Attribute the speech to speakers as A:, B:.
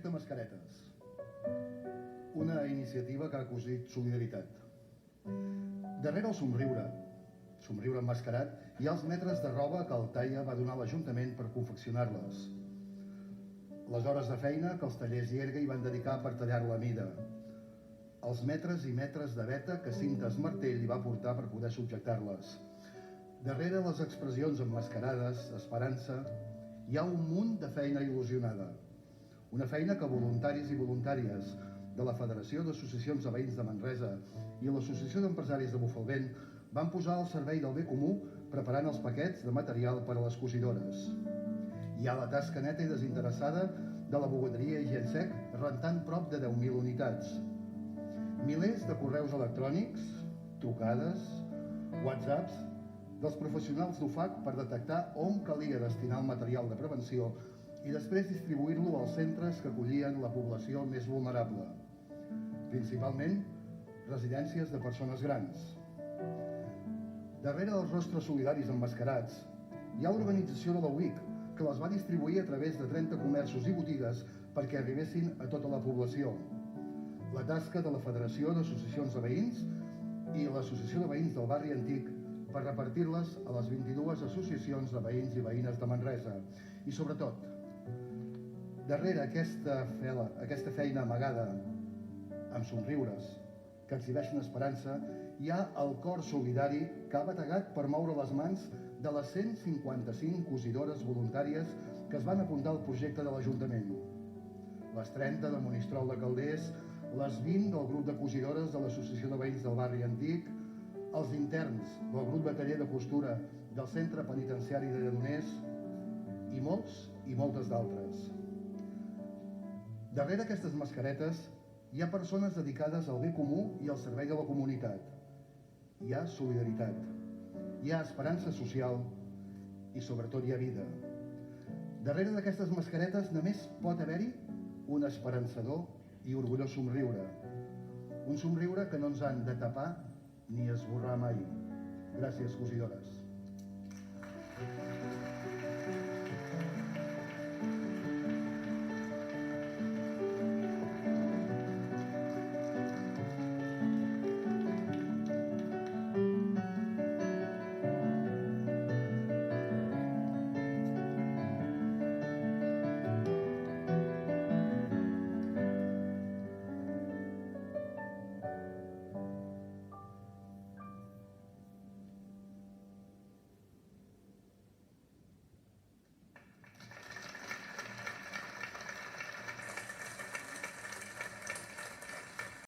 A: Projecte Mascaretes, una iniciativa que ha cosit solidaritat. Darrere el somriure emmascarat, hi ha els metres de roba que el Taia va donar a l'Ajuntament per confeccionar-les. Les hores de feina que els tallers Llerga hi van dedicar per tallar-la a mida. Els metres i metres de veta que Cintes Martell hi va portar per poder subjectar-les. Darrere les expressions emmascarades, esperança, hi ha un munt de feina il·lusionada. Una feina que voluntaris i voluntàries de la Federació d'Associacions de Veïns de Manresa i l'Associació d'Empresaris de Bufalvent van posar al servei del bé comú preparant els paquets de material per a les cosidores. Hi ha la tasca neta i desinteressada de la bugaderia i Gensec rentant prop de 10.000 unitats. Milers de correus electrònics, trucades, whatsapps dels professionals d'UFAC per detectar on calia destinar el material de prevenció i després distribuir-lo als centres que acollien la població més vulnerable, principalment residències de persones grans. Darrere dels rostres solidaris emmascarats hi ha l'organització de la UIC, que les va distribuir a través de 30 comerços i botigues perquè arribessin a tota la població. La tasca de la Federació d'Associacions de Veïns i l'Associació de Veïns del Barri Antic per repartir-les a les 22 associacions de veïns i veïnes de Manresa. I sobretot, darrere aquesta feina amagada amb somriures que exhibeixen esperança, hi ha el cor solidari que ha bategat per moure les mans de les 155 cosidores voluntàries que es van apuntar al projecte de l'Ajuntament. Les 30 de Monistrol de Calders, les 20 del grup de cosidores de l'Associació de Veïns del Barri Antic, els interns del grup de taller de costura del Centre Penitenciari de Lledoners i molts i moltes d'altres. Darrere aquestes mascaretes hi ha persones dedicades al bé comú i al servei de la comunitat. Hi ha solidaritat, hi ha esperança social i sobretot hi ha vida. Darrere d'aquestes mascaretes només pot haver-hi un esperançador i orgullós somriure. Un somriure que no ens han de tapar ni esborrar mai. Gràcies, cosidores.